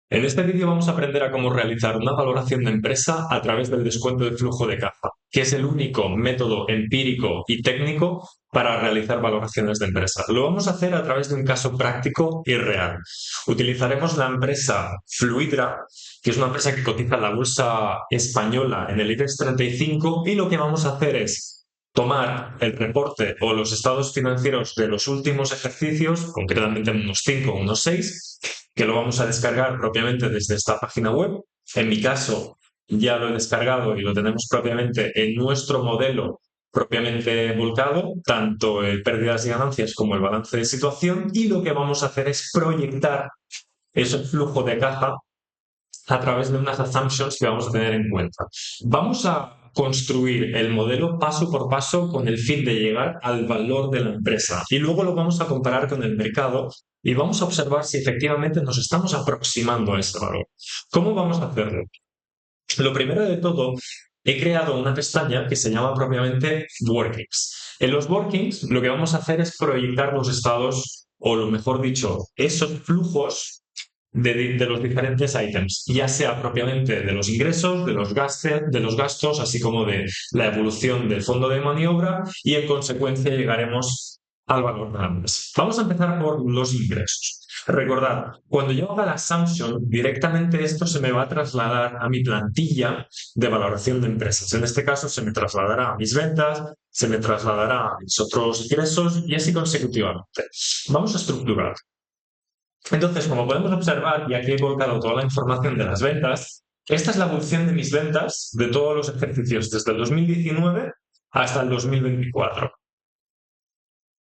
En este vídeo vamos a aprender a cómo realizar una valoración de empresa a través del descuento de flujo de caja, que es el único método empírico y técnico para realizar valoraciones de empresa. Lo vamos a hacer a través de un caso práctico y real. Utilizaremos la empresa Fluidra, que es una empresa que cotiza en la bolsa española en el IBEX 35, y lo que vamos a hacer es tomar el reporte o los estados financieros de los últimos ejercicios, concretamente unos 5 o unos 6, que lo vamos a descargar propiamente desde esta página web. En mi caso, ya lo he descargado y lo tenemos propiamente en nuestro modelo propiamente volcado, tanto el pérdidas y ganancias como el balance de situación, y lo que vamos a hacer es proyectar ese flujo de caja a través de unas assumptions que vamos a tener en cuenta. Vamos a construir el modelo paso por paso con el fin de llegar al valor de la empresa y luego lo vamos a comparar con el mercado y vamos a observar si efectivamente nos estamos aproximando a ese valor. ¿Cómo vamos a hacerlo? Lo primero de todo, he creado una pestaña que se llama propiamente Workings. En los Workings lo que vamos a hacer es proyectar los estados, o lo mejor dicho, esos flujos de los diferentes ítems, ya sea propiamente de los ingresos, de los gastos, así como de la evolución del fondo de maniobra, y en consecuencia llegaremos al valor de la empresa. Vamos a empezar por los ingresos. Recordad, cuando yo haga la assumption, directamente esto se me va a trasladar a mi plantilla de valoración de empresas. En este caso, se me trasladará a mis ventas, se me trasladará a mis otros ingresos y así consecutivamente. Vamos a estructurar. Entonces, como podemos observar, y aquí he colocado toda la información de las ventas, esta es la evolución de mis ventas de todos los ejercicios desde el 2019 hasta el 2024.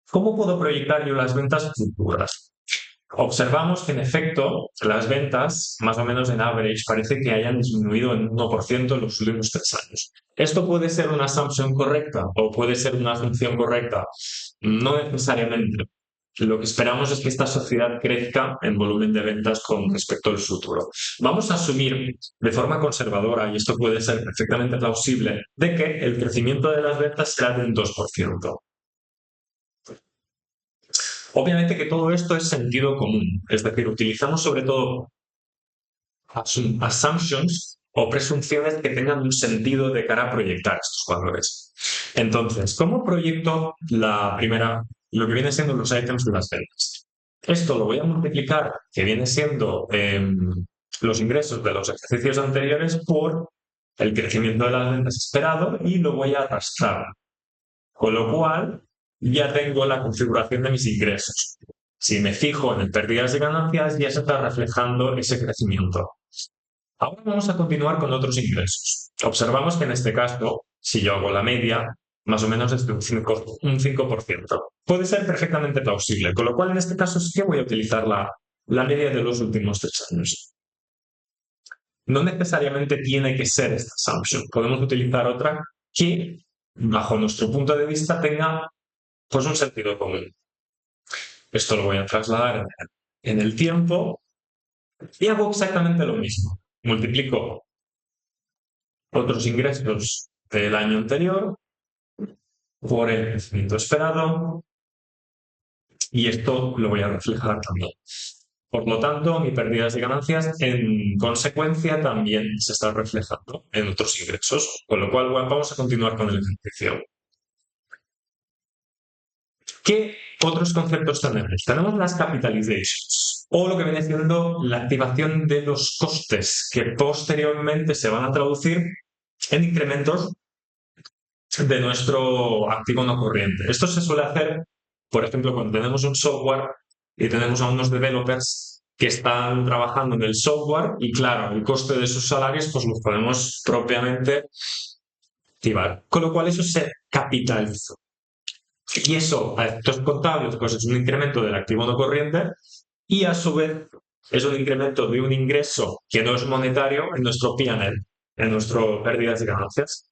¿Cómo puedo proyectar yo las ventas futuras? Observamos que en efecto las ventas, más o menos en average, parece que hayan disminuido en 1% en los últimos 3 años. ¿Esto puede ser una assumption correcta o puede ser una asunción correcta? No necesariamente. Lo que esperamos es que esta sociedad crezca en volumen de ventas con respecto al futuro. Vamos a asumir de forma conservadora, y esto puede ser perfectamente plausible, de que el crecimiento de las ventas será de un 2%. Obviamente que todo esto es sentido común, es decir, utilizamos sobre todo assumptions o presunciones que tengan un sentido de cara a proyectar estos valores. Entonces, ¿cómo proyecto la primera, lo que viene siendo los items de las ventas? Esto lo voy a multiplicar, que viene siendo los ingresos de los ejercicios anteriores, por el crecimiento de las ventas esperado, y lo voy a arrastrar. Con lo cual, ya tengo la configuración de mis ingresos. Si me fijo en el pérdidas y ganancias, ya se está reflejando ese crecimiento. Ahora vamos a continuar con otros ingresos. Observamos que en este caso, si yo hago la media, más o menos es de un 5%. Puede ser perfectamente plausible, con lo cual en este caso sí que voy a utilizar la media de los últimos 3 años. No necesariamente tiene que ser esta assumption. Podemos utilizar otra que, bajo nuestro punto de vista, tenga pues un sentido común. Esto lo voy a trasladar en el tiempo y hago exactamente lo mismo. Multiplico otros ingresos del año anterior por el crecimiento esperado y esto lo voy a reflejar también. Por lo tanto, mi pérdida de ganancias en consecuencia también se está reflejando en otros ingresos, con lo cual vamos a continuar con el ejercicio. ¿Qué otros conceptos tenemos? Tenemos las capitalizations, o lo que viene siendo la activación de los costes, que posteriormente se van a traducir en incrementos de nuestro activo no corriente. Esto se suele hacer, por ejemplo, cuando tenemos un software y tenemos a unos developers que están trabajando en el software y, claro, el coste de sus salarios pues los podemos propiamente activar. Con lo cual eso se capitaliza. Y eso, a efectos contables, pues es un incremento del activo no corriente y a su vez es un incremento de un ingreso que no es monetario en nuestro P&L, en nuestro pérdidas y ganancias.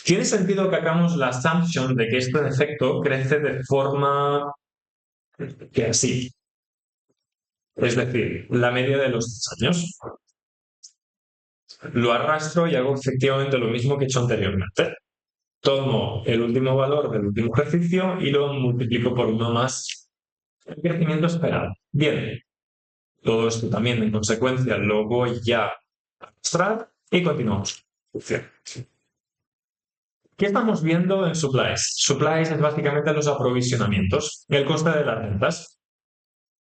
Tiene sentido que hagamos la assumption de que esto en efecto crece de forma que así, es decir, la media de los 10 años. Lo arrastro y hago efectivamente lo mismo que he hecho anteriormente. Tomo el último valor del último ejercicio y lo multiplico por uno más el crecimiento esperado. Bien, Todo esto también, en consecuencia, lo voy ya a arrastrar y continuamos. ¿Qué estamos viendo en supplies? Supplies es básicamente los aprovisionamientos, el coste de las ventas.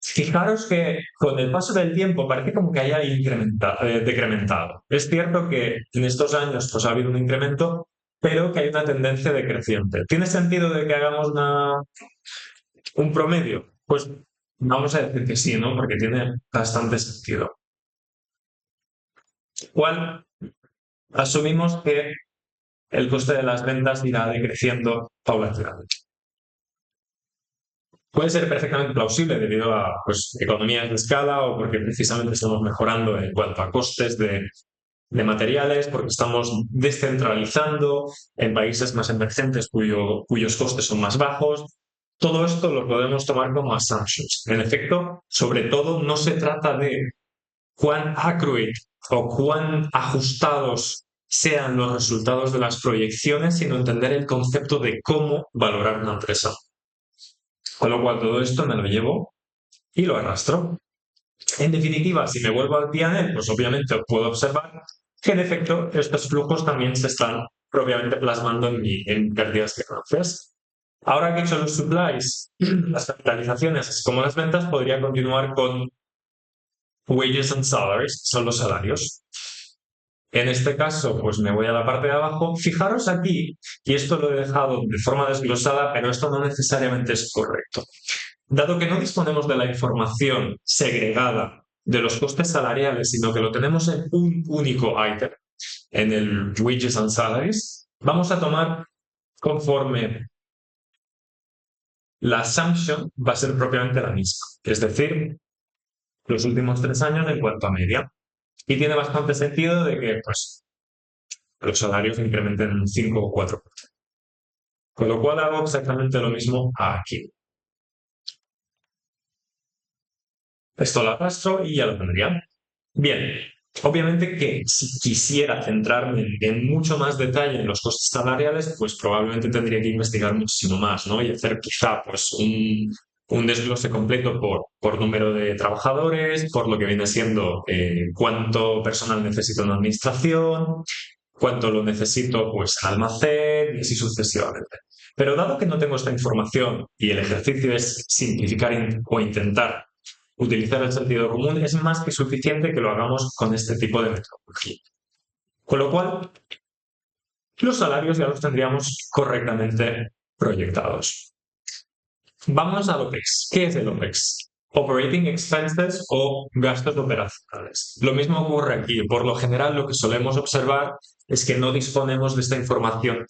Fijaros que con el paso del tiempo parece como que haya decrementado. Es cierto que en estos años pues, ha habido un incremento, pero que hay una tendencia decreciente. ¿Tiene sentido de que hagamos un promedio? Pues vamos a decir que sí, ¿no? Porque tiene bastante sentido. ¿Cuál? Asumimos que el coste de las ventas irá decreciendo paulatinamente. Puede ser perfectamente plausible debido a pues, economías de escala o porque precisamente estamos mejorando en cuanto a costes de materiales, porque estamos descentralizando en países más emergentes cuyos costes son más bajos. Todo esto lo podemos tomar como assumptions. En efecto, sobre todo no se trata de cuán accurate o cuán ajustados sean los resultados de las proyecciones, sino entender el concepto de cómo valorar una empresa. Con lo cual todo esto me lo llevo y lo arrastro. En definitiva, si me vuelvo al P&L, pues obviamente puedo observar que en efecto estos flujos también se están propiamente plasmando en pérdidas de ganancias. Ahora que he hecho los supplies, las capitalizaciones, así como las ventas, podría continuar con wages and salaries, son los salarios. En este caso, pues me voy a la parte de abajo. Fijaros aquí, y esto lo he dejado de forma desglosada, pero esto no necesariamente es correcto. Dado que no disponemos de la información segregada de los costes salariales, sino que lo tenemos en un único ítem, en el wages and salaries, vamos a tomar conforme la assumption va a ser propiamente la misma, es decir, los últimos 3 años en cuanto a media. Y tiene bastante sentido de que pues, los salarios incrementen un 5 o 4%. Con lo cual hago exactamente lo mismo aquí. Esto lo arrastro y ya lo tendría. Bien, obviamente que si quisiera centrarme en mucho más detalle en los costes salariales, pues probablemente tendría que investigar muchísimo más, ¿no? Y hacer quizá pues un desglose completo por número de trabajadores, por lo que viene siendo cuánto personal necesito en administración, cuánto lo necesito pues en almacén y así sucesivamente. Pero dado que no tengo esta información y el ejercicio es simplificar o intentar utilizar el sentido común, es más que suficiente que lo hagamos con este tipo de metodología. Con lo cual, los salarios ya los tendríamos correctamente proyectados. Vamos al OPEX. ¿Qué es el OPEX? Operating Expenses o gastos operacionales. Lo mismo ocurre aquí. Por lo general, lo que solemos observar es que no disponemos de esta información,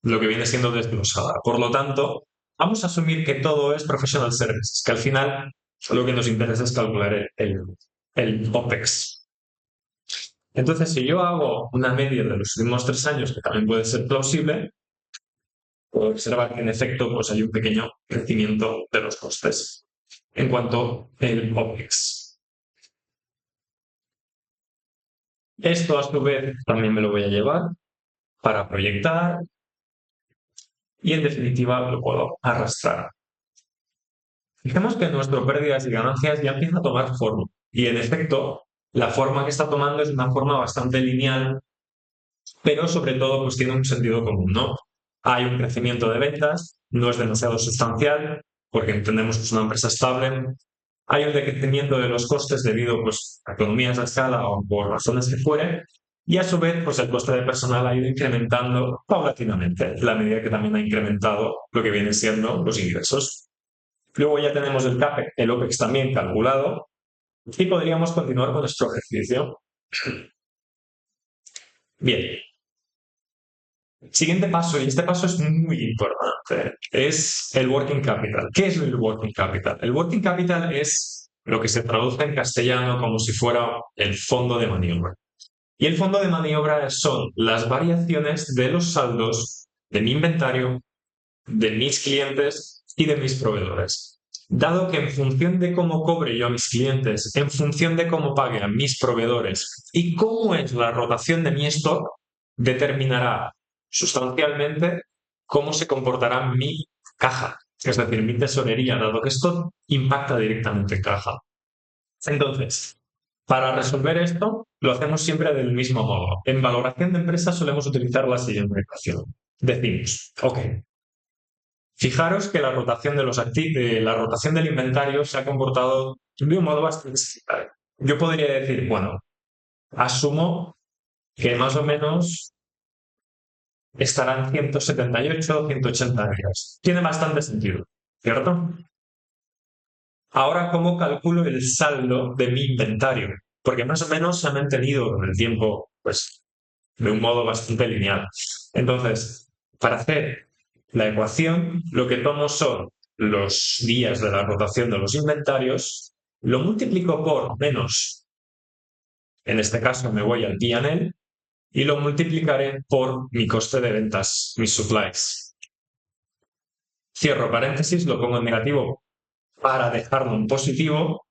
lo que viene siendo desglosada. Por lo tanto, vamos a asumir que todo es Professional Services, que al final lo que nos interesa es calcular el OPEX. Entonces, si yo hago una media de los últimos 3 años, que también puede ser plausible, puedo observar que en efecto pues hay un pequeño crecimiento de los costes en cuanto al OPEX. Esto a su vez también me lo voy a llevar para proyectar y en definitiva lo puedo arrastrar. Fijemos que nuestro pérdidas y ganancias ya empieza a tomar forma y en efecto la forma que está tomando es una forma bastante lineal, pero sobre todo pues tiene un sentido común, ¿no? Hay un crecimiento de ventas, no es demasiado sustancial porque entendemos que es una empresa estable. Hay un decrecimiento de los costes debido pues, a economías de escala o por razones que fueren. Y a su vez, pues el coste de personal ha ido incrementando paulatinamente, a la medida que también ha incrementado lo que vienen siendo los ingresos. Luego ya tenemos el CAPEX, el OPEX también calculado y podríamos continuar con nuestro ejercicio. Bien, siguiente paso, y este paso es muy importante, es el working capital. ¿Qué es el working capital? El working capital es lo que se traduce en castellano como si fuera el fondo de maniobra. Y el fondo de maniobra son las variaciones de los saldos de mi inventario, de mis clientes y de mis proveedores. Dado que en función de cómo cobre yo a mis clientes, en función de cómo pague a mis proveedores y cómo es la rotación de mi stock, determinará sustancialmente cómo se comportará mi caja, es decir, mi tesorería, dado que esto impacta directamente en caja. Entonces, para resolver esto, lo hacemos siempre del mismo modo. En valoración de empresa solemos utilizar la siguiente ecuación. Decimos, ok, fijaros que la rotación de la rotación del inventario se ha comportado de un modo bastante similar. Yo podría decir, bueno, asumo que más o menos estarán 178, 180 días. Tiene bastante sentido, ¿cierto? Ahora, ¿cómo calculo el saldo de mi inventario? Porque más o menos se ha mantenido con el tiempo, pues, de un modo bastante lineal. Entonces, para hacer la ecuación, lo que tomo son los días de la rotación de los inventarios, lo multiplico por menos, en este caso me voy al P&L, y lo multiplicaré por mi coste de ventas, mis supplies. Cierro paréntesis, lo pongo en negativo para dejarlo en positivo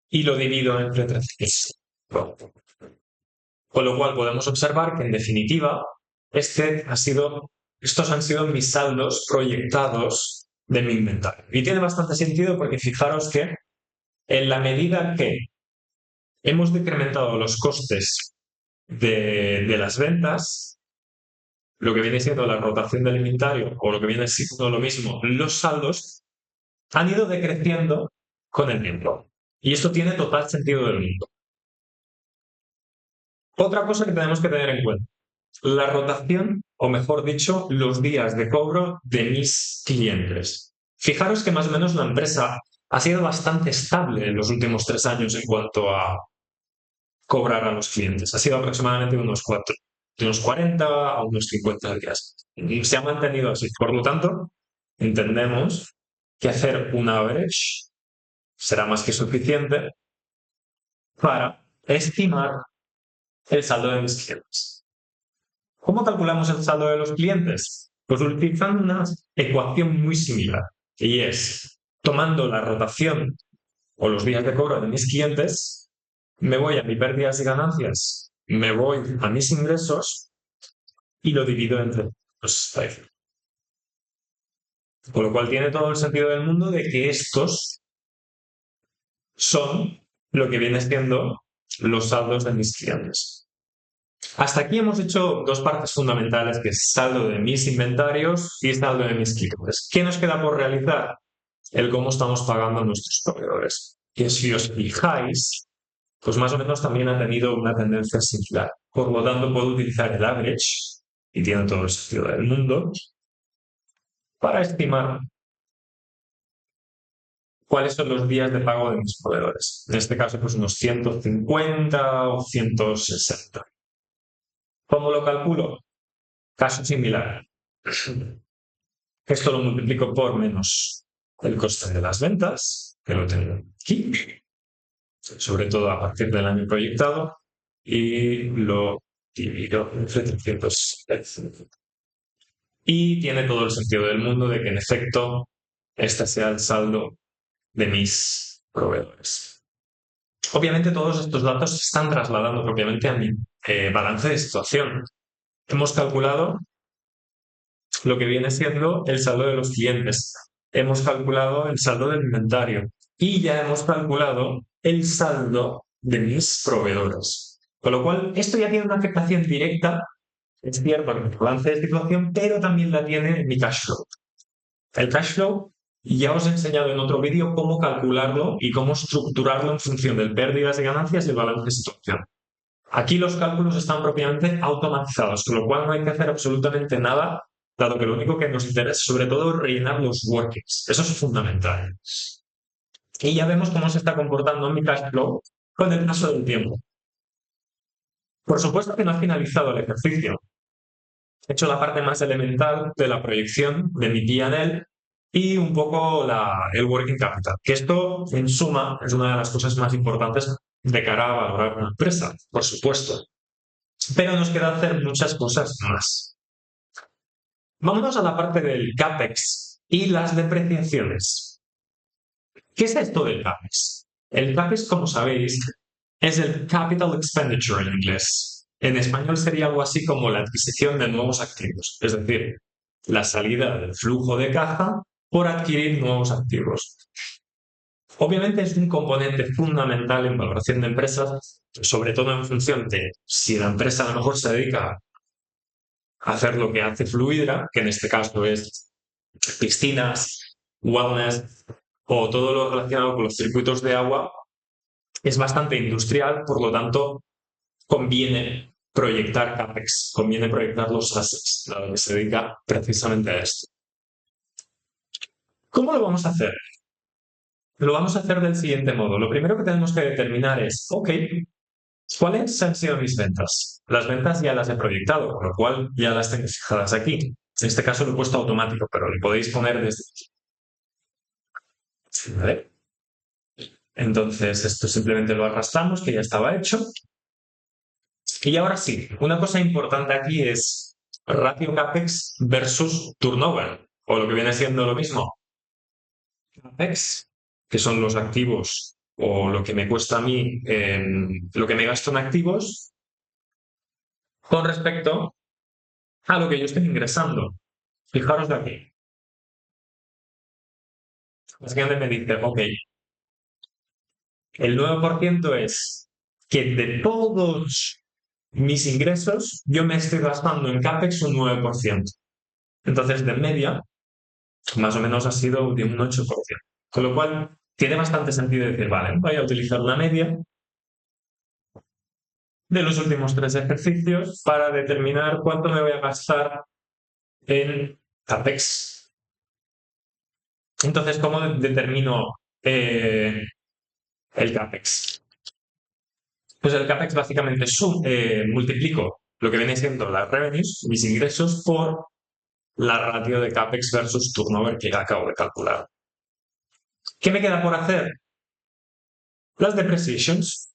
y lo divido entre 3. Con lo cual podemos observar que, en definitiva, estos han sido mis saldos proyectados de mi inventario. Y tiene bastante sentido porque fijaros que en la medida que hemos decrementado los costes de las ventas, lo que viene siendo la rotación del inventario o lo que viene siendo lo mismo, los saldos han ido decreciendo con el tiempo. Y esto tiene total sentido del mundo. Otra cosa que tenemos que tener en cuenta, la rotación, o mejor dicho, los días de cobro de mis clientes. Fijaros que más o menos la empresa ha sido bastante estable en los últimos 3 años en cuanto a cobrar a los clientes. Ha sido aproximadamente de unos 40 a unos 50 días. Y se ha mantenido así. Por lo tanto, entendemos que hacer un average será más que suficiente para estimar el saldo de mis clientes. ¿Cómo calculamos el saldo de los clientes? Pues utilizando una ecuación muy similar, y es tomando la rotación o los días de cobro de mis clientes, me voy a mis pérdidas y ganancias, me voy a mis ingresos y lo divido entre los precios. Con lo cual tiene todo el sentido del mundo de que estos son lo que viene siendo los saldos de mis clientes. Hasta aquí hemos hecho dos partes fundamentales, que es saldo de mis inventarios y saldo de mis clientes. ¿Qué nos queda por realizar? El cómo estamos pagando a nuestros proveedores. Que si os fijáis, pues más o menos también ha tenido una tendencia similar. Por lo tanto, puedo utilizar el average, y tiene todo el sentido del mundo, para estimar cuáles son los días de pago de mis proveedores. En este caso, pues unos 150 o 160. ¿Cómo lo calculo? Caso similar. Esto lo multiplico por menos el coste de las ventas, que lo tengo aquí, sobre todo a partir del año proyectado, y lo divido entre 300. Y tiene todo el sentido del mundo de que, en efecto, este sea el saldo de mis proveedores. Obviamente todos estos datos se están trasladando propiamente a mi balance de situación. Hemos calculado lo que viene siendo el saldo de los clientes. Hemos calculado el saldo del inventario y ya hemos calculado el saldo de mis proveedores. Con lo cual, esto ya tiene una afectación directa, es cierto, en el balance de situación, pero también la tiene en mi cash flow. El cash flow ya os he enseñado en otro vídeo cómo calcularlo y cómo estructurarlo en función de pérdidas y ganancias y el balance de situación. Aquí los cálculos están propiamente automatizados, con lo cual no hay que hacer absolutamente nada, dado que lo único que nos interesa es sobre todo rellenar los workings. Eso es fundamental. Y ya vemos cómo se está comportando mi cash flow con el paso del tiempo. Por supuesto que no ha finalizado el ejercicio. He hecho la parte más elemental de la proyección de mi P&L y un poco el working capital, que esto, en suma, es una de las cosas más importantes de cara a valorar una empresa, por supuesto. Pero nos queda hacer muchas cosas más. Vámonos a la parte del CAPEX y las depreciaciones. ¿Qué es esto del CAPEX? El CAPEX, como sabéis, es el Capital Expenditure en inglés. En español sería algo así como la adquisición de nuevos activos, es decir, la salida del flujo de caja por adquirir nuevos activos. Obviamente es un componente fundamental en valoración de empresas, sobre todo en función de si la empresa a lo mejor se dedica a hacer lo que hace Fluidra, que en este caso es piscinas, wellness o todo lo relacionado con los circuitos de agua, es bastante industrial, por lo tanto, conviene proyectar CAPEX, conviene proyectar los assets, a lo que se dedica precisamente a esto. ¿Cómo lo vamos a hacer? Lo vamos a hacer del siguiente modo. Lo primero que tenemos que determinar es, ok, ¿cuáles han sido mis ventas? Las ventas ya las he proyectado, con lo cual ya las tengo fijadas aquí. En este caso lo he puesto automático, pero lo podéis poner desde aquí. ¿Vale? Entonces, esto simplemente lo arrastramos, que ya estaba hecho. Y ahora sí, una cosa importante aquí es ratio CAPEX versus turnover, o lo que viene siendo lo mismo. CAPEX, que son los activos o lo que me cuesta a mí, lo que me gasto en activos, con respecto a lo que yo estoy ingresando. Fijaros de aquí. Básicamente me dice, ok, el 9% es que de todos mis ingresos yo me estoy gastando en CAPEX un 9%. Entonces, de media, más o menos ha sido de un 8%. Con lo cual, tiene bastante sentido decir, vale, voy a utilizar la media de los últimos 3 ejercicios para determinar cuánto me voy a gastar en CAPEX. Entonces, ¿cómo determino el CAPEX? Pues el CAPEX básicamente multiplico lo que viene siendo las revenues, mis ingresos, por la ratio de CAPEX versus turnover que acabo de calcular. ¿Qué me queda por hacer? Las depreciations.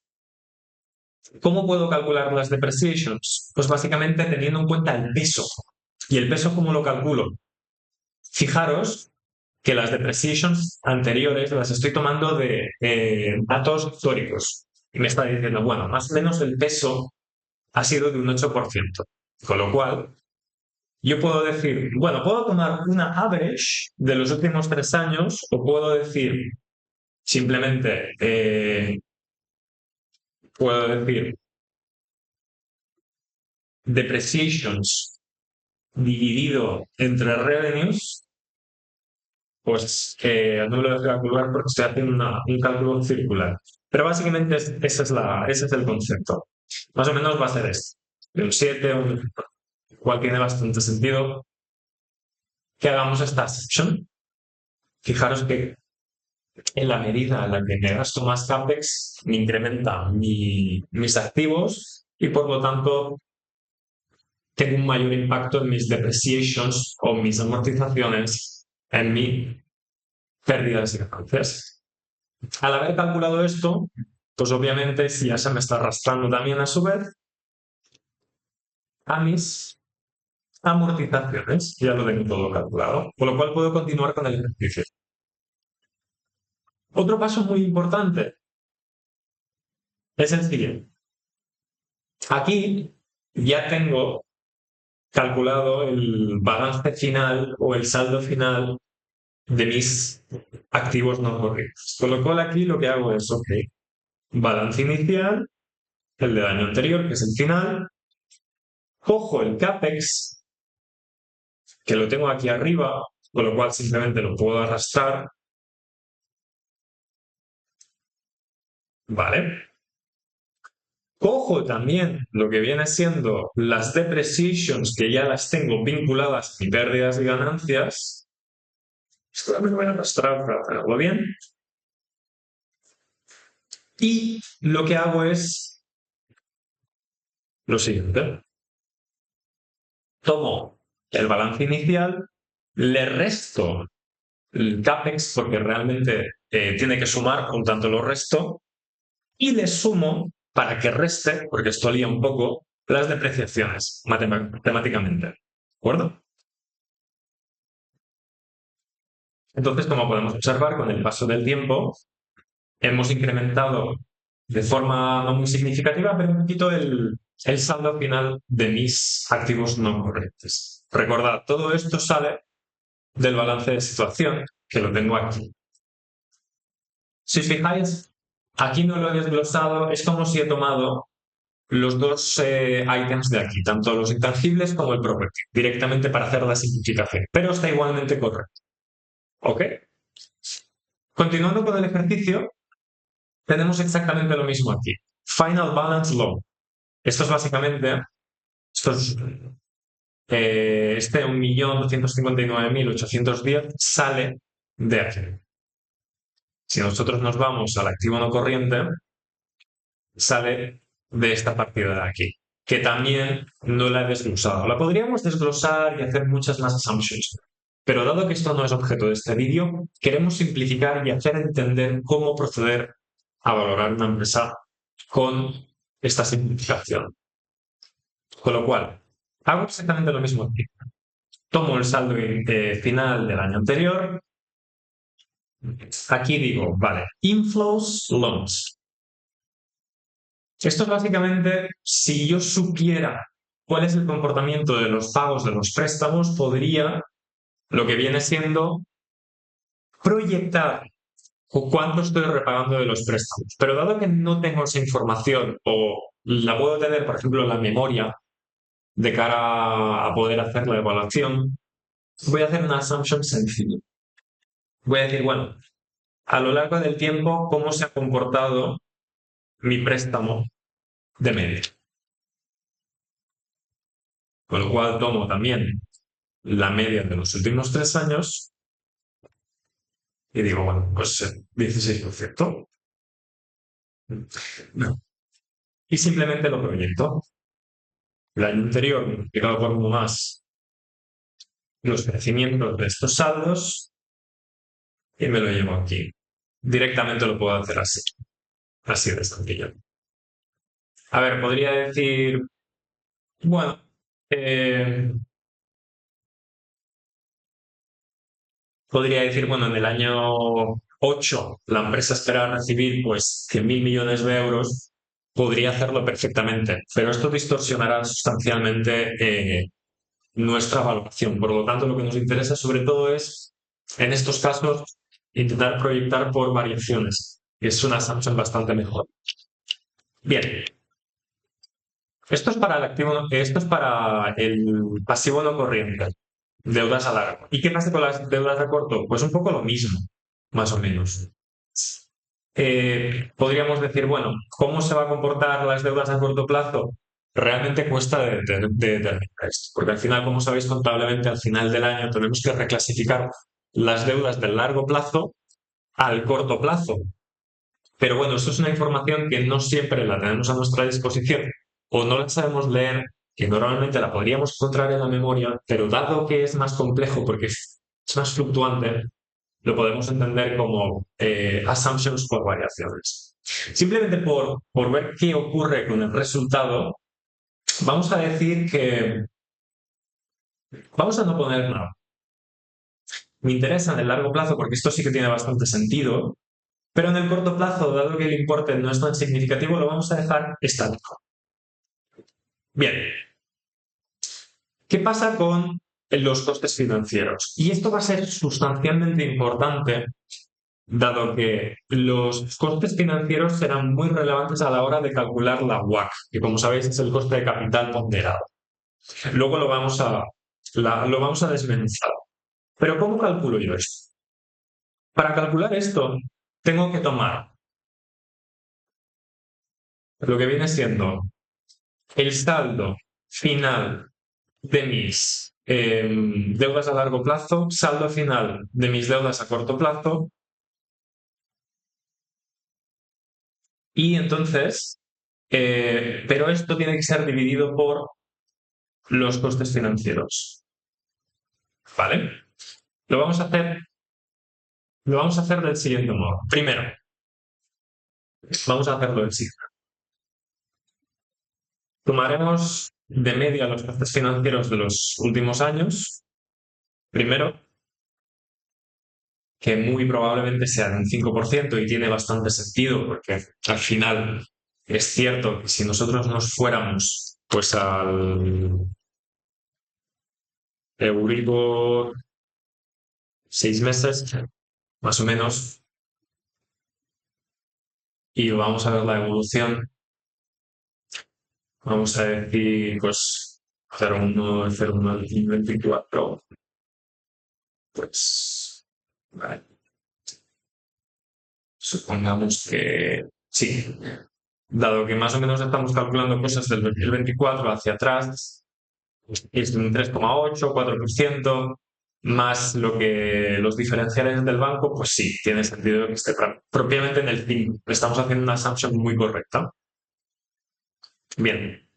¿Cómo puedo calcular las depreciations? Pues básicamente teniendo en cuenta el peso. ¿Y el peso cómo lo calculo? Fijaros que las depreciations anteriores las estoy tomando de datos históricos. Y me está diciendo, bueno, más o menos el peso ha sido de un 8%. Con lo cual, yo puedo decir, bueno, puedo tomar una average de los últimos 3 años o puedo decir simplemente, puedo decir depreciations dividido entre revenues, pues no lo voy a calcular porque estoy haciendo un cálculo circular. Pero básicamente ese es el concepto. Más o menos va a ser esto. De un 7, cual tiene bastante sentido que hagamos esta sección. Fijaros que en la medida en la que me gasto más CAPEX, me incrementa mis activos y por lo tanto tengo un mayor impacto en mis depreciations o mis amortizaciones, en mis pérdidas y ganancias. Al haber calculado esto, pues obviamente si ya se me está arrastrando también a su vez a mis amortizaciones, ya lo tengo todo calculado, con lo cual puedo continuar con el ejercicio. Otro paso muy importante es el siguiente. Aquí ya tengo calculado el balance final o el saldo final de mis activos no corrientes. Con lo cual aquí lo que hago es, ok, balance inicial, el del año anterior, que es el final, cojo el CAPEX, que lo tengo aquí arriba, con lo cual simplemente lo puedo arrastrar, ¿vale? Cojo también lo que viene siendo las depreciations, que ya las tengo vinculadas a mis pérdidas y ganancias. Esto también lo voy a arrastrar para hacerlo bien. Y lo que hago es lo siguiente. Tomo el balance inicial, le resto el CAPEX porque realmente tiene que sumar, un tanto lo resto, y le sumo para que reste, porque esto lía un poco, las depreciaciones matemáticamente. ¿De acuerdo? Entonces, como podemos observar, con el paso del tiempo hemos incrementado de forma no muy significativa, pero un poquito el saldo final de mis activos no corrientes. Recordad, todo esto sale del balance de situación, que lo tengo aquí. Si os fijáis, aquí no lo he desglosado, es como si he tomado los dos items de aquí, tanto los intangibles como el property, directamente para hacer la simplificación, pero está igualmente correcto. ¿Ok? Continuando con el ejercicio, tenemos exactamente lo mismo aquí. Final balance loan. Esto es básicamente, esto es, este 1.259.810 sale de aquí. Si nosotros nos vamos al activo no corriente, sale de esta partida de aquí, que también no la he desglosado. La podríamos desglosar y hacer muchas más assumptions, pero dado que esto no es objeto de este vídeo, queremos simplificar y hacer entender cómo proceder a valorar una empresa con esta simplificación. Con lo cual, hago exactamente lo mismo aquí. Tomo el saldo final del año anterior. Aquí digo, vale, inflows, loans. Esto es básicamente, si yo supiera cuál es el comportamiento de los pagos de los préstamos, podría, lo que viene siendo, proyectar cuánto estoy repagando de los préstamos. Pero dado que no tengo esa información o la puedo tener, por ejemplo, en la memoria de cara a poder hacer la evaluación, voy a hacer una assumption sencilla. Voy a decir, bueno, a lo largo del tiempo, ¿cómo se ha comportado mi préstamo de media? Con lo cual tomo también la media de los últimos 3 años y digo, bueno, pues 16%. No. Y simplemente lo proyecto. El año anterior multiplicado por uno más los crecimientos de estos saldos y me lo llevo aquí. Directamente lo puedo hacer así de sencillo. A ver, podría decir, bueno, podría decir, bueno, en el año 8 la empresa espera recibir pues 100.000 millones de euros, podría hacerlo perfectamente, pero esto distorsionará sustancialmente nuestra valoración. Por lo tanto, lo que nos interesa sobre todo es, en estos casos, intentar proyectar por variaciones. Es una assumption bastante mejor. Bien, esto es para el pasivo no corriente, deudas a largo. ¿Y qué pasa con las deudas a corto? Pues un poco lo mismo, más o menos. Podríamos decir, bueno, ¿cómo se va a comportar las deudas a corto plazo? Realmente cuesta de determinar esto, porque al final, como sabéis, contablemente al final del año tenemos que reclasificar las deudas del largo plazo al corto plazo. Pero bueno, esto es una información que no siempre la tenemos a nuestra disposición o no la sabemos leer, que normalmente la podríamos encontrar en la memoria, pero dado que es más complejo porque es más fluctuante, lo podemos entender como assumptions por variaciones. Simplemente por ver qué ocurre con el resultado, vamos a decir que vamos a no poner nada. Me interesa en el largo plazo porque esto sí que tiene bastante sentido, pero en el corto plazo, dado que el importe no es tan significativo, lo vamos a dejar estático. Bien, ¿qué pasa con los costes financieros? Y esto va a ser sustancialmente importante, dado que los costes financieros serán muy relevantes a la hora de calcular la WACC, que como sabéis es el coste de capital ponderado. Luego lo vamos a desmenuzar. Pero ¿cómo calculo yo esto? Para calcular esto, tengo que tomar lo que viene siendo el saldo final de mis deudas a largo plazo, saldo final de mis deudas a corto plazo, y entonces, pero esto tiene que ser dividido por los costes financieros. ¿Vale? Lo vamos a hacer del siguiente modo. Primero, vamos a hacerlo del siguiente. Tomaremos de media los costes financieros de los últimos años. Primero, que muy probablemente sea de un 5% y tiene bastante sentido porque al final es cierto que si nosotros nos fuéramos pues al Euribor 6 meses, más o menos, y vamos a ver la evolución. Vamos a decir, pues, 0,1, 0,1 al 24. Pues, vale. Supongamos que sí. Dado que más o menos estamos calculando cosas del 2024 hacia atrás, es un 3,8, 4%, más lo que los diferenciales del banco, pues sí, tiene sentido que esté propiamente en el 5. Estamos haciendo una assumption muy correcta. Bien.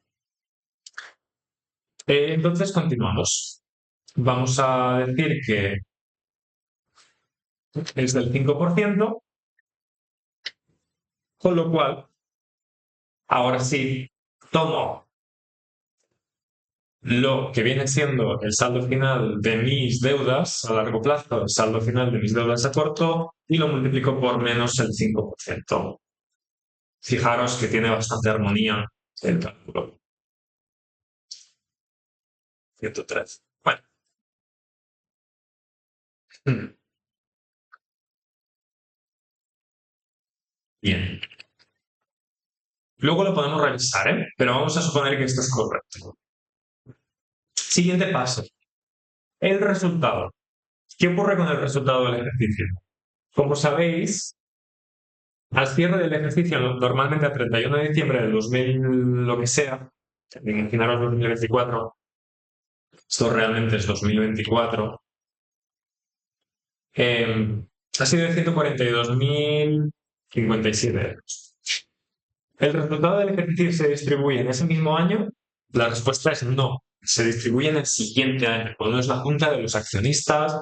Entonces continuamos. Vamos a decir que es del 5%, con lo cual, ahora sí, tomo lo que viene siendo el saldo final de mis deudas a largo plazo, el saldo final de mis deudas a corto, y lo multiplico por menos el 5%. Fijaros que tiene bastante armonía el cálculo. 103. Bueno. Bien. Luego lo podemos revisar, ¿eh? Pero vamos a suponer que esto es correcto. Siguiente paso. El resultado. ¿Qué ocurre con el resultado del ejercicio? Como sabéis, al cierre del ejercicio, normalmente a 31 de diciembre del 2000, lo que sea, imaginaros 2024, esto realmente es 2024, ha sido de 142.057 euros. ¿El resultado del ejercicio se distribuye en ese mismo año? La respuesta es no. Se distribuye en el siguiente año, cuando es la junta de los accionistas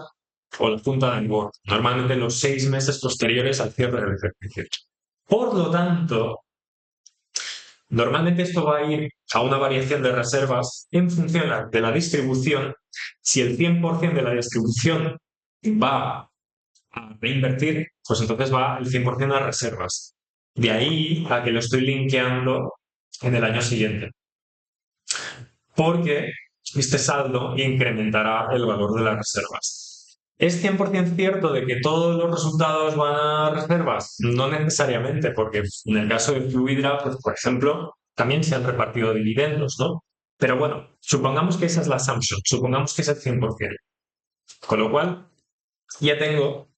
o la junta del board, normalmente los 6 meses posteriores al cierre del ejercicio. Por lo tanto, normalmente esto va a ir a una variación de reservas en función de la distribución. Si el 100% de la distribución va a reinvertir, pues entonces va el 100% a reservas. De ahí a que lo estoy linkeando en el año siguiente. Porque este saldo incrementará el valor de las reservas. ¿Es 100% cierto de que todos los resultados van a reservas? No necesariamente, porque en el caso de Fluidra, pues, por ejemplo, también se han repartido dividendos, ¿no? Pero bueno, supongamos que esa es la assumption, supongamos que es el 100%. Con lo cual, ya tengo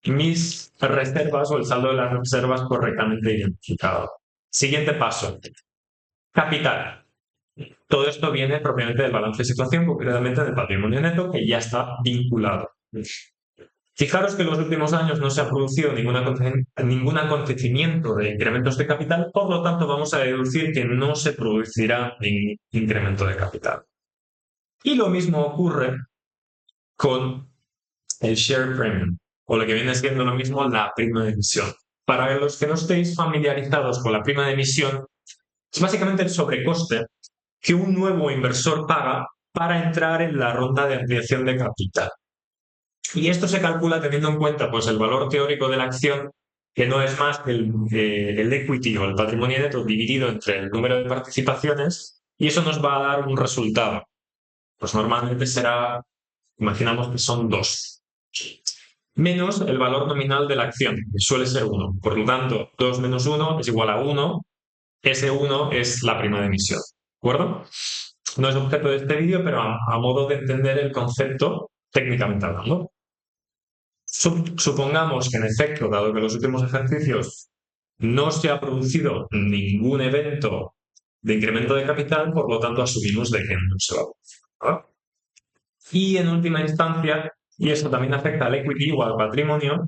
mis reservas o el saldo de las reservas correctamente identificado. Siguiente paso. Capital. Todo esto viene propiamente del balance de situación, concretamente del patrimonio neto, que ya está vinculado. Fijaros que en los últimos años no se ha producido ningún acontecimiento de incrementos de capital, por lo tanto vamos a deducir que no se producirá ningún incremento de capital. Y lo mismo ocurre con el share premium, o lo que viene siendo lo mismo, la prima de emisión. Para los que no estéis familiarizados con la prima de emisión, es básicamente el sobrecoste que un nuevo inversor paga para entrar en la ronda de ampliación de capital. Y esto se calcula teniendo en cuenta pues, el valor teórico de la acción, que no es más que el equity o el patrimonio neto dividido entre el número de participaciones, y eso nos va a dar un resultado. Pues normalmente será, imaginamos que son 2, menos el valor nominal de la acción, que suele ser 1. Por lo tanto, 2 menos 1 es igual a 1. Ese 1 es la prima de emisión. ¿De acuerdo? No es objeto de este vídeo, pero a modo de entender el concepto técnicamente hablando. Supongamos que en efecto, dado que en los últimos ejercicios no se ha producido ningún evento de incremento de capital, por lo tanto asumimos de que no se va a producir, ¿verdad? Y en última instancia, y eso también afecta al equity o al patrimonio,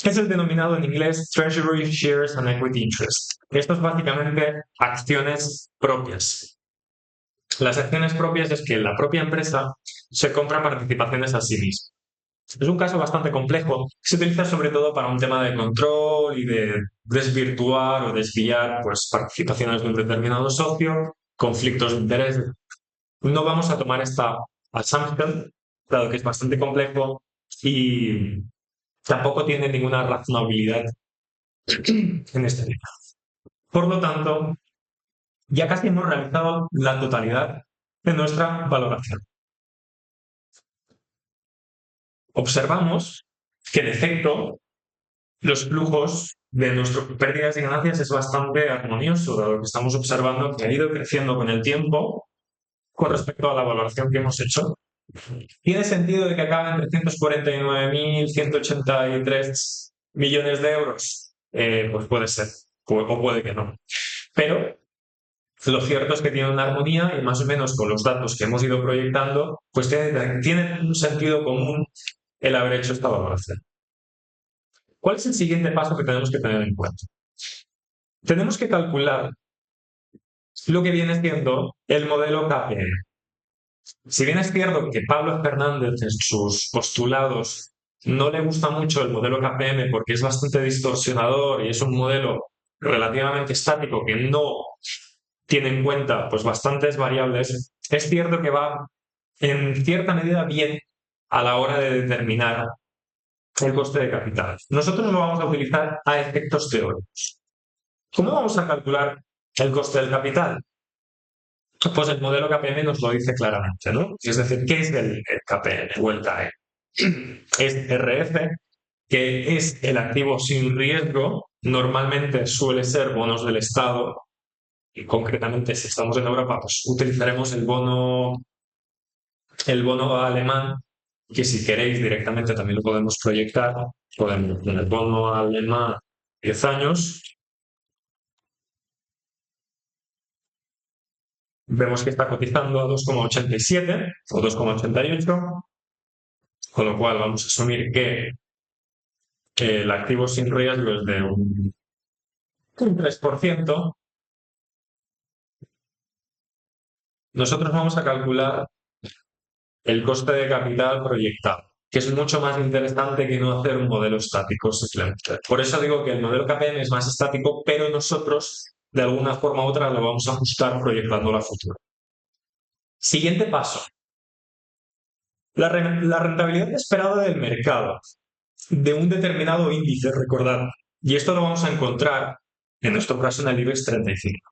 es el denominado en inglés Treasury Shares and Equity Interest. Esto es básicamente acciones propias. Las acciones propias es que la propia empresa se compra participaciones a sí misma. Es un caso bastante complejo. Se utiliza sobre todo para un tema de control y de desvirtuar o desviar pues, participaciones de un determinado socio, conflictos de interés. No vamos a tomar esta assumption, dado que es bastante complejo y tampoco tiene ninguna razonabilidad en este tema. Por lo tanto, ya casi hemos realizado la totalidad de nuestra valoración. Observamos que, en efecto, los flujos de nuestras pérdidas y ganancias es bastante armonioso, dado que estamos observando que ha ido creciendo con el tiempo con respecto a la valoración que hemos hecho. ¿Tiene sentido de que acabe en 349.183 millones de euros? Pues puede ser, o puede que no. Pero lo cierto es que tiene una armonía y más o menos con los datos que hemos ido proyectando, pues tiene un sentido común el haber hecho esta valoración. ¿Cuál es el siguiente paso que tenemos que tener en cuenta? Tenemos que calcular lo que viene siendo el modelo KPM. Si bien es cierto que Pablo Fernández en sus postulados no le gusta mucho el modelo KPM porque es bastante distorsionador y es un modelo relativamente estático que no tiene en cuenta pues bastantes variables, es cierto que va en cierta medida bien a la hora de determinar el coste de capital. Nosotros lo vamos a utilizar a efectos teóricos. ¿Cómo vamos a calcular el coste del capital? Pues el modelo KPM nos lo dice claramente, ¿no? Es decir, ¿qué es el KPM o el CAE? Es RF, que es el activo sin riesgo, normalmente suele ser bonos del Estado, y concretamente si estamos en Europa, pues utilizaremos el bono alemán, que si queréis directamente también lo podemos proyectar, podemos poner el bono alemán 10 años, vemos que está cotizando a 2,87 o 2,88, con lo cual vamos a asumir que el activo sin riesgo es de un 3%. Nosotros vamos a calcular el coste de capital proyectado, que es mucho más interesante que no hacer un modelo estático simplemente. Por eso digo que el modelo KPM es más estático, pero nosotros de alguna forma u otra lo vamos a ajustar proyectando a futuro. Siguiente paso. La rentabilidad esperada del mercado de un determinado índice, recordad. Y esto lo vamos a encontrar, en nuestro caso, en el IBEX 35.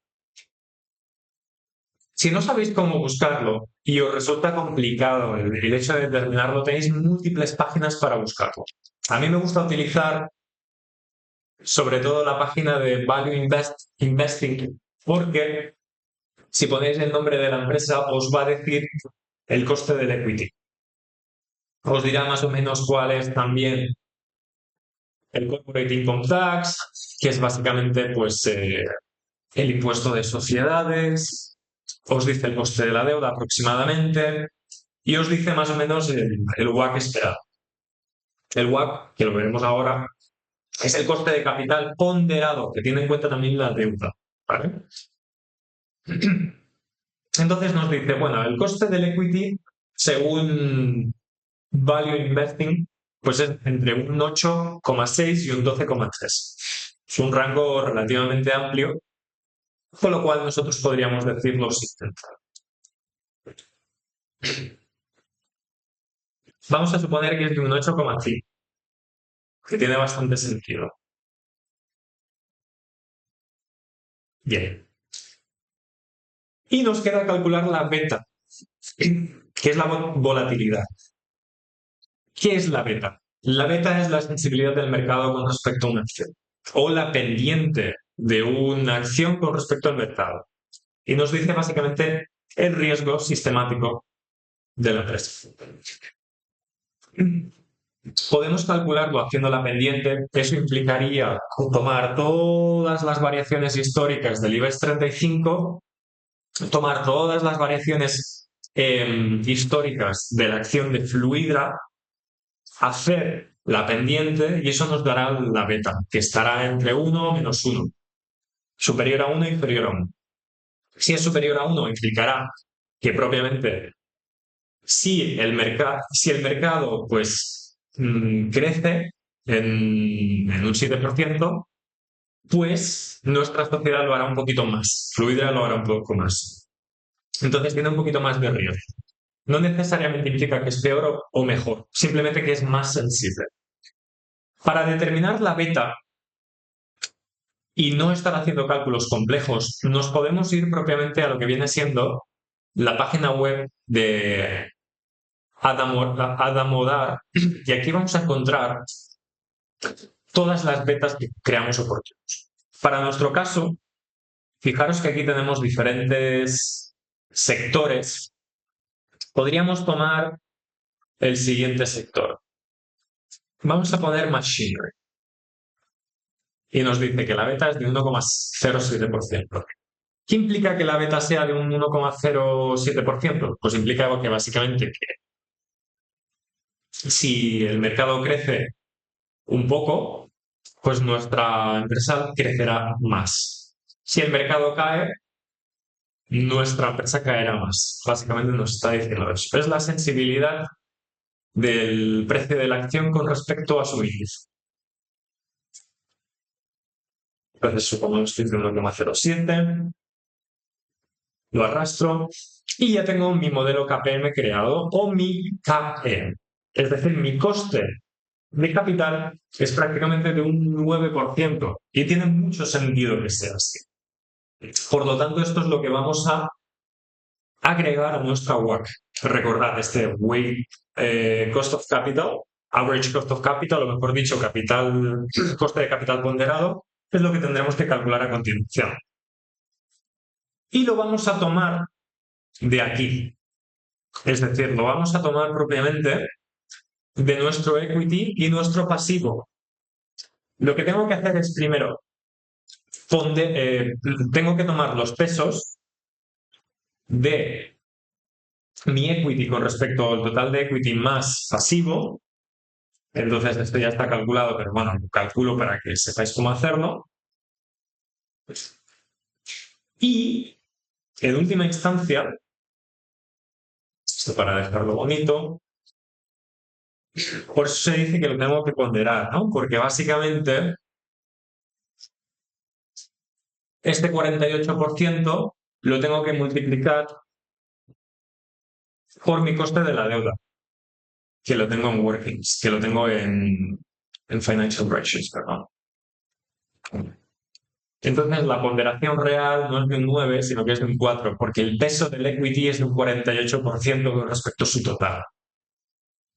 Si no sabéis cómo buscarlo y os resulta complicado el hecho de determinarlo, tenéis múltiples páginas para buscarlo. A mí me gusta utilizar sobre todo la página de Value Investing porque si ponéis el nombre de la empresa os va a decir el coste del equity. Os dirá más o menos cuál es también el Corporate Income Tax, que es básicamente pues, el impuesto de sociedades, os dice el coste de la deuda aproximadamente y os dice más o menos el WACC esperado. El WACC, que lo veremos ahora, es el coste de capital ponderado, que tiene en cuenta también la deuda. ¿Vale? Entonces nos dice, bueno, el coste del equity, según Value Investing, pues es entre un 8,6 y un 12,3. Es un rango relativamente amplio, con lo cual nosotros podríamos decir lo siguiente. Vamos a suponer que es de un 8,5, que tiene bastante sentido. Bien. Y nos queda calcular la beta, que es la volatilidad. ¿Qué es la beta? La beta es la sensibilidad del mercado con respecto a una acción o la pendiente de una acción con respecto al mercado. Y nos dice básicamente el riesgo sistemático de la empresa. Podemos calcularlo haciendo la pendiente. Eso implicaría tomar todas las variaciones históricas del IBEX 35, tomar todas las variaciones históricas de la acción de Fluidra, hacer la pendiente y eso nos dará la beta, que estará entre 1 menos 1, superior a 1 e inferior a 1. Si es superior a 1, implicará que propiamente si el mercado pues crece en un 7%, pues nuestra sociedad lo hará un poquito más, Fluidra lo hará un poco más. Entonces tiene un poquito más de riesgo. No necesariamente implica que es peor o mejor, simplemente que es más sensible. Para determinar la beta y no estar haciendo cálculos complejos, nos podemos ir propiamente a lo que viene siendo la página web de Adamodar y aquí vamos a encontrar todas las betas que creamos oportunos. Para nuestro caso, fijaros que aquí tenemos diferentes sectores. Podríamos tomar el siguiente sector. Vamos a poner machinery. Y nos dice que la beta es de 1,07%. ¿Qué implica que la beta sea de un 1,07%? Pues implica que básicamente que si el mercado crece un poco, pues nuestra empresa crecerá más. Si el mercado cae, nuestra empresa caerá más. Básicamente nos está diciendo eso. Es la sensibilidad del precio de la acción con respecto a su índice. Entonces supongamos que es de 1,07, lo arrastro y ya tengo mi modelo KPM creado o mi KM. Es decir, mi coste de capital es prácticamente de un 9% y tiene mucho sentido que sea así. Por lo tanto, esto es lo que vamos a agregar a nuestra WACC. Recordad, este weight cost of capital, average cost of capital, o mejor dicho, coste de capital ponderado, es lo que tendremos que calcular a continuación. Y lo vamos a tomar de aquí. Es decir, lo vamos a tomar propiamente de nuestro equity y nuestro pasivo. Lo que tengo que hacer es primero, tengo que tomar los pesos de mi equity con respecto al total de equity más pasivo. Entonces esto ya está calculado, pero bueno, lo calculo para que sepáis cómo hacerlo. Y en última instancia, esto para dejarlo bonito, por eso se dice que lo tengo que ponderar, ¿no? Porque básicamente este 48% lo tengo que multiplicar por mi coste de la deuda, que lo tengo en workings, que lo tengo en financial ratios, perdón. Entonces la ponderación real no es de un 9, sino que es de un 4, porque el peso del equity es de un 48% con respecto a su total.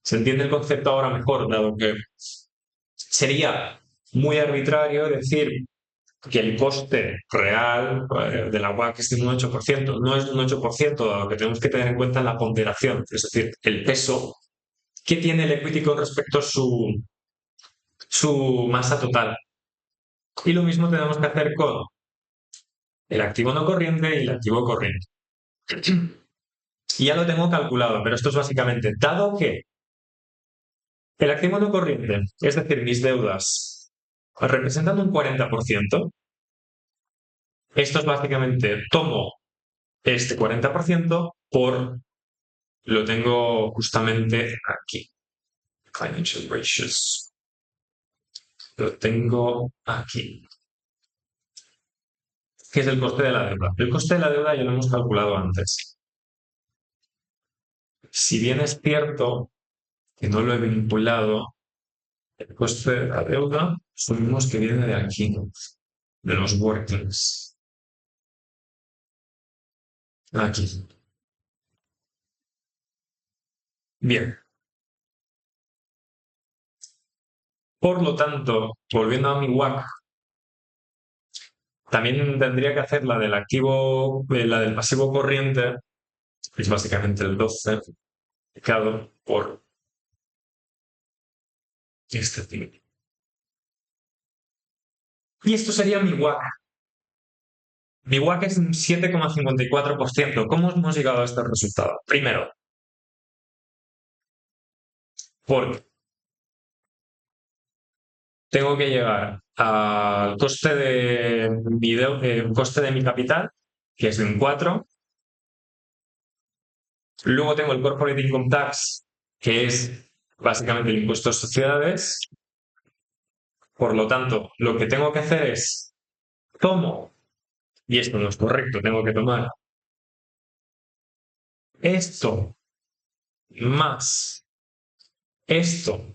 ¿Se entiende el concepto ahora mejor? Dado que sería muy arbitrario decir que el coste real de la WACC es de un 8%. No es de un 8%, dado que tenemos que tener en cuenta la ponderación, es decir, el peso que tiene el equity con respecto a su masa total. Y lo mismo tenemos que hacer con el activo no corriente y el activo corriente. Y ya lo tengo calculado, pero esto es básicamente, dado que el activo no corriente, es decir, mis deudas, representan un 40%, esto es básicamente, tomo este 40% lo tengo justamente aquí. Financial ratios. Lo tengo aquí. ¿Qué es el coste de la deuda? El coste de la deuda ya lo hemos calculado antes. Si bien es cierto que no lo he vinculado, el coste de la deuda asumimos que viene de aquí, de los workings. Aquí. Bien. Por lo tanto, volviendo a mi WACC, también tendría que hacer la del activo, la del pasivo corriente, que es básicamente el 12, multiplicado por este tipo. Y esto sería mi WACC. Mi WACC es un 7,54%. ¿Cómo hemos llegado a este resultado? Primero, porque tengo que llegar al coste de mi capital, que es de un 4. Luego tengo el Corporate Income Tax, que es básicamente el impuesto a sociedades. Por lo tanto, lo que tengo que hacer es, tomo, y esto no es correcto, tengo que tomar esto más esto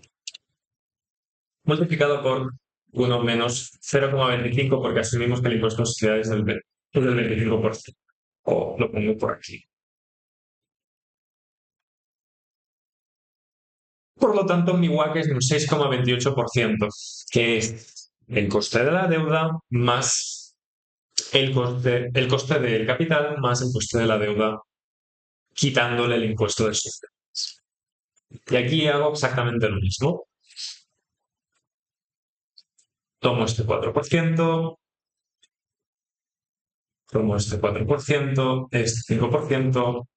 multiplicado por 1 menos 0,25 porque asumimos que el impuesto a sociedades es del 25%. O lo pongo por aquí. Por lo tanto, mi WACC es de un 6,28%, que es el coste de la deuda más el coste del capital más el coste de la deuda, quitándole el impuesto de sociedades. Y aquí hago exactamente lo mismo. Tomo este 4%, tomo este 4%, este 5%,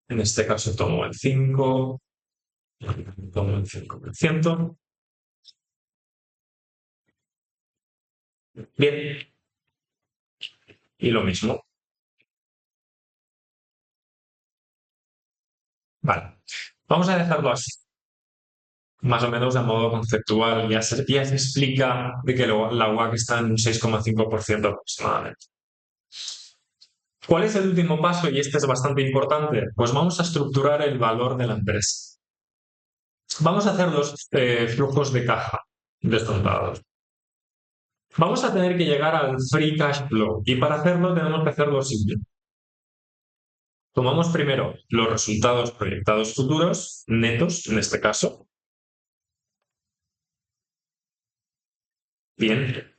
en este caso tomo el 5%, tomo el 5%. Bien, y lo mismo. Vale, vamos a dejarlo así. Más o menos de modo conceptual, ya se explica de que la WACC está en un 6,5% aproximadamente. ¿Cuál es el último paso? Y este es bastante importante. Pues vamos a estructurar el valor de la empresa. Vamos a hacer los flujos de caja descontados. Vamos a tener que llegar al free cash flow y para hacerlo tenemos que hacer lo siguiente. Tomamos primero los resultados proyectados futuros, netos en este caso. Bien.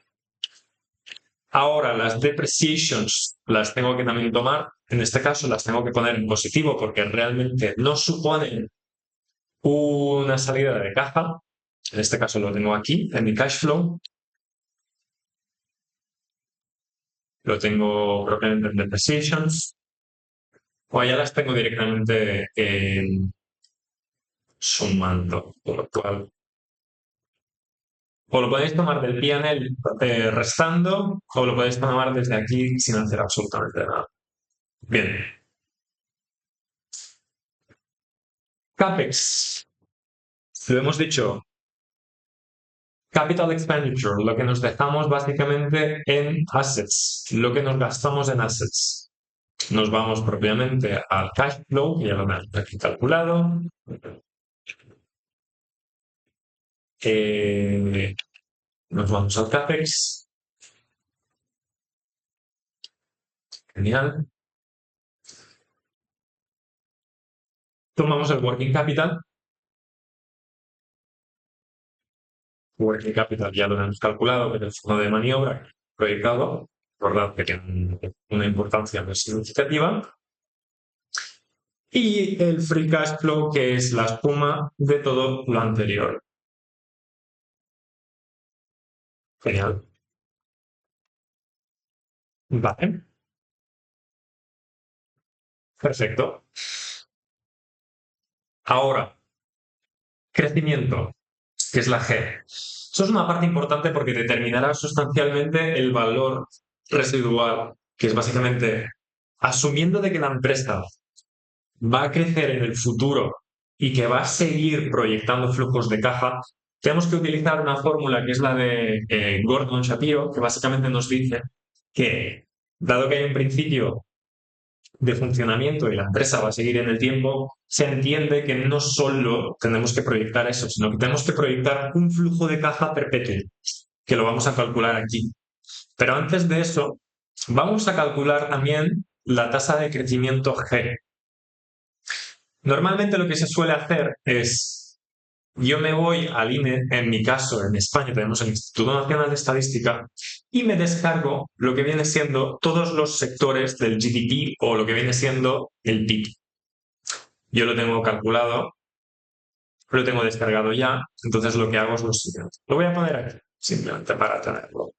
Ahora las depreciations las tengo que también tomar. En este caso las tengo que poner en positivo porque realmente no suponen una salida de caja. En este caso lo tengo aquí en mi cash flow. Lo tengo propiamente en depreciations. O ya las tengo directamente sumando, por lo cual. O lo podéis tomar del P&L restando, o lo podéis tomar desde aquí sin hacer absolutamente nada. Bien. CAPEX. Lo hemos dicho. Capital expenditure, lo que nos dejamos básicamente en assets, lo que nos gastamos en assets. Nos vamos propiamente al cash flow, que ya lo tenemos aquí calculado. Nos vamos al CAPEX. Genial. Tomamos el working capital. Working capital ya lo hemos calculado, pero el fondo de maniobra proyectado, recordad que tiene una importancia muy significativa. Y el free cash flow, que es la suma de todo lo anterior. Genial. Vale. Perfecto. Ahora, crecimiento, que es la G. Eso es una parte importante porque determinará sustancialmente el valor residual, que es básicamente asumiendo de que la empresa va a crecer en el futuro y que va a seguir proyectando flujos de caja, tenemos que utilizar una fórmula que es la de Gordon Shapiro, que básicamente nos dice que, dado que hay un principio de funcionamiento y la empresa va a seguir en el tiempo, se entiende que no solo tenemos que proyectar eso, sino que tenemos que proyectar un flujo de caja perpetuo, que lo vamos a calcular aquí. Pero antes de eso, vamos a calcular también la tasa de crecimiento G. Normalmente lo que se suele hacer es, yo me voy al INE, en mi caso, en España tenemos el Instituto Nacional de Estadística, y me descargo lo que viene siendo todos los sectores del GDP o lo que viene siendo el PIB. Yo lo tengo calculado, lo tengo descargado ya, entonces lo que hago es lo siguiente. Lo voy a poner aquí, simplemente para tenerlo.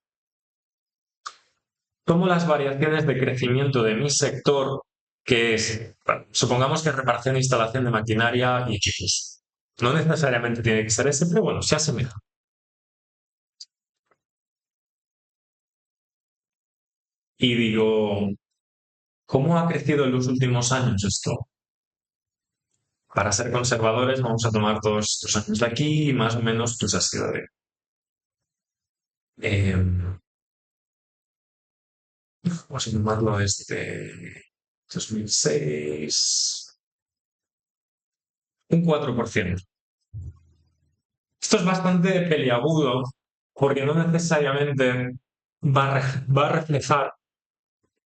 Tomo las variaciones de crecimiento de mi sector, que es, bueno, supongamos que es reparación e instalación de maquinaria y equipos. No necesariamente tiene que ser ese, pero bueno, se asemeja. Y digo, ¿cómo ha crecido en los últimos años esto? Para ser conservadores vamos a tomar todos estos años de aquí y más o menos pues ha sido de... vamos a tomarlo desde 2006, un 4%. Esto es bastante peliagudo porque no necesariamente va a reflejar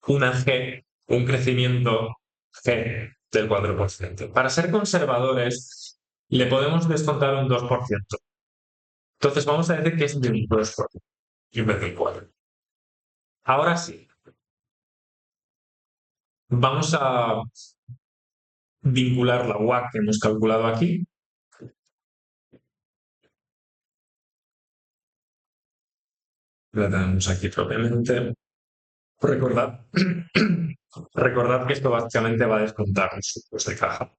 una G, un crecimiento G del 4%. Para ser conservadores, le podemos descontar un 2%. Entonces vamos a decir que es de un 2% en vez de un 4%. Ahora sí, vamos a vincular la WACC que hemos calculado aquí. La tenemos aquí propiamente. Recordad, recordad que esto básicamente va a descontar los flujos de caja.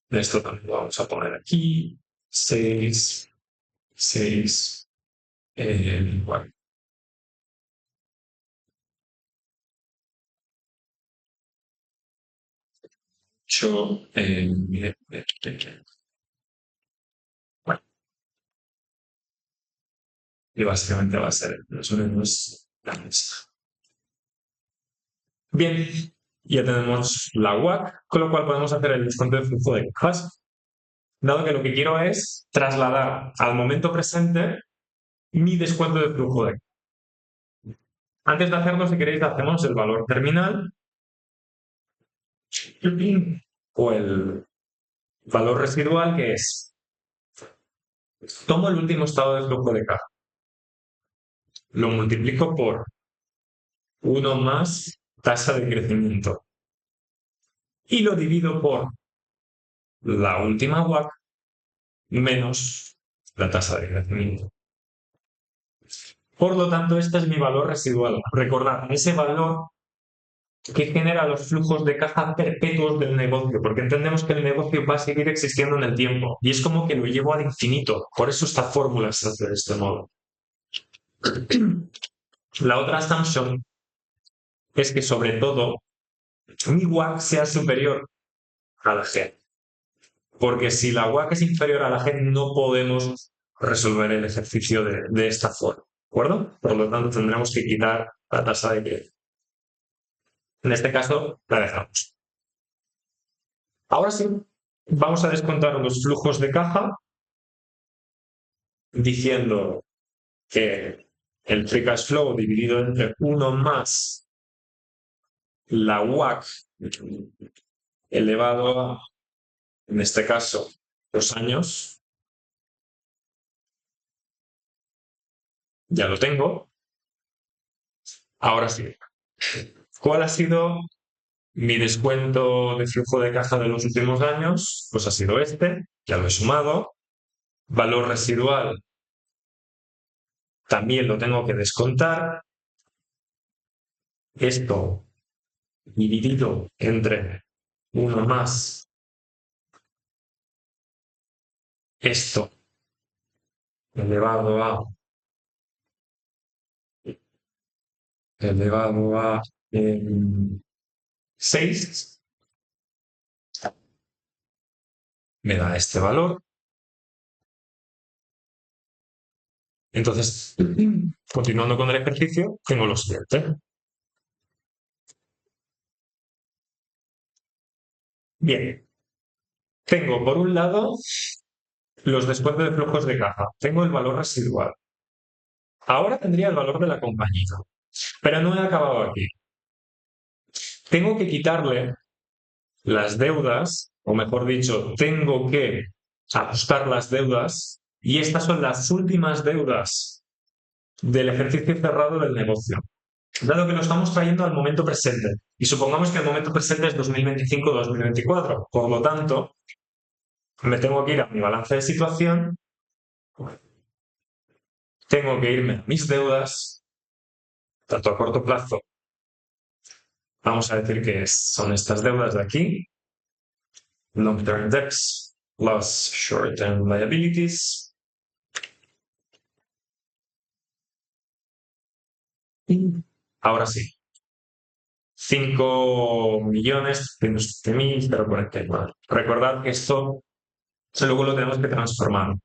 Esto también lo vamos a poner aquí. 6, 6, bueno. Yo, bueno, y básicamente va a ser más o menos la misma. Bien, ya tenemos la WACC, con lo cual podemos hacer el descuento de flujo de cajas, dado que lo que quiero es trasladar al momento presente mi descuento de flujo de cajas. Antes de hacerlo, si queréis, hacemos el valor terminal o el valor residual, que es, tomo el último estado de flujo de caja, lo multiplico por 1 más tasa de crecimiento y lo divido por la última WACC menos la tasa de crecimiento. Por lo tanto, este es mi valor residual. Recordad, ese valor que genera los flujos de caja perpetuos del negocio, porque entendemos que el negocio va a seguir existiendo en el tiempo y es como que lo llevo al infinito. Por eso esta fórmula se hace de este modo. La otra assumption es que sobre todo mi WACC sea superior a la G. Porque si la WACC es inferior a la G, no podemos resolver el ejercicio de esta forma. ¿De acuerdo? Por lo tanto, tendremos que quitar la tasa de crédito. En este caso, la dejamos. Ahora sí, vamos a descontar los flujos de caja diciendo que el free cash flow dividido entre 1 más la WACC elevado a, en este caso, 2 años. Ya lo tengo. Ahora sí. ¿Cuál ha sido mi descuento de flujo de caja de los últimos años? Pues ha sido este, ya lo he sumado. Valor residual también lo tengo que descontar. Esto dividido entre 1 más esto elevado a 6 me da este valor. Entonces, continuando con el ejercicio, tengo lo siguiente. Bien, tengo por un lado los descuentos de flujos de caja, tengo el valor residual. Ahora tendría el valor de la compañía, pero no he acabado aquí. Tengo que quitarle las deudas, o mejor dicho, tengo que ajustar las deudas, y estas son las últimas deudas del ejercicio cerrado del negocio, dado que lo estamos trayendo al momento presente. Y supongamos que el momento presente es 2025-2024. Por lo tanto, me tengo que ir a mi balance de situación, tengo que irme a mis deudas, tanto a corto plazo. Vamos a decir que son estas deudas de aquí, long-term debts plus short-term liabilities. Ahora sí, 5.307.049. Recordad que esto luego lo tenemos que transformar,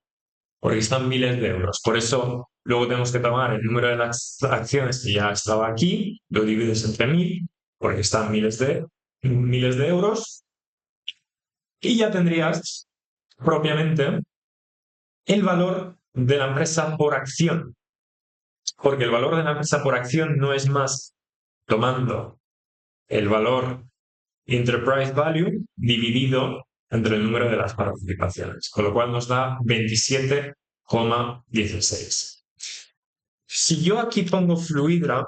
porque están miles de euros. Por eso luego tenemos que tomar el número de las acciones que ya estaba aquí, lo divides entre 1.000, porque están miles de euros, y ya tendrías propiamente el valor de la empresa por acción, porque el valor de la empresa por acción no es más tomando el valor enterprise value dividido entre el número de las participaciones, con lo cual nos da 27,16. Si yo aquí pongo Fluidra,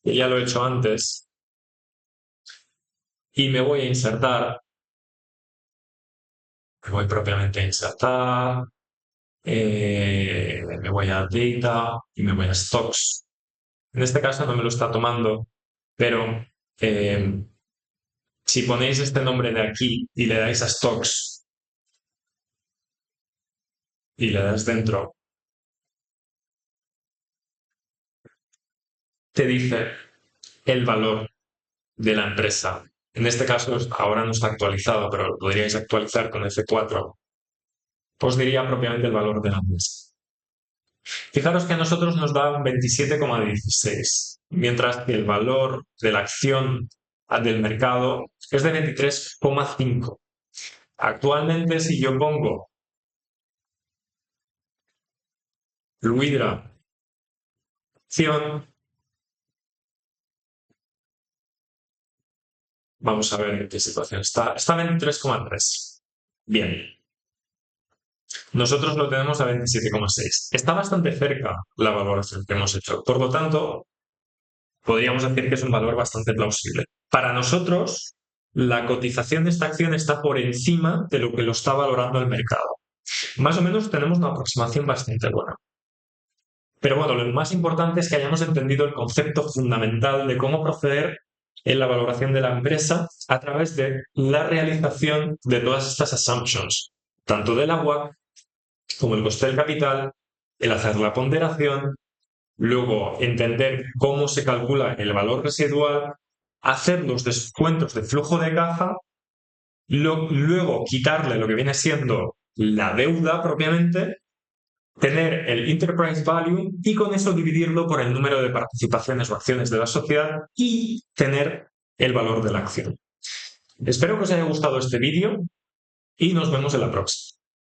que ya lo he hecho antes, y me voy a insertar, me voy propiamente a insertar, me voy a Data y me voy a Stocks. En este caso no me lo está tomando, pero si ponéis este nombre de aquí y le dais a Stocks y le das dentro, te dice el valor de la empresa. En este caso ahora no está actualizado, pero lo podríais actualizar con F4. Os diría propiamente el valor de la empresa. Fijaros que a nosotros nos da 27,16, mientras que el valor de la acción del mercado es de 23,5. Actualmente, si yo pongo Fluidra acción, vamos a ver en qué situación está. Está a 23,3. Bien. Nosotros lo tenemos a 27,6. Está bastante cerca la valoración que hemos hecho. Por lo tanto, podríamos decir que es un valor bastante plausible. Para nosotros, la cotización de esta acción está por encima de lo que lo está valorando el mercado. Más o menos tenemos una aproximación bastante buena. Pero bueno, lo más importante es que hayamos entendido el concepto fundamental de cómo proceder en la valoración de la empresa a través de la realización de todas estas assumptions, tanto del WACC como el coste del capital, el hacer la ponderación, luego entender cómo se calcula el valor residual, hacer los descuentos de flujo de caja, luego quitarle lo que viene siendo la deuda propiamente, tener el enterprise value y con eso dividirlo por el número de participaciones o acciones de la sociedad y tener el valor de la acción. Espero que os haya gustado este vídeo y nos vemos en la próxima.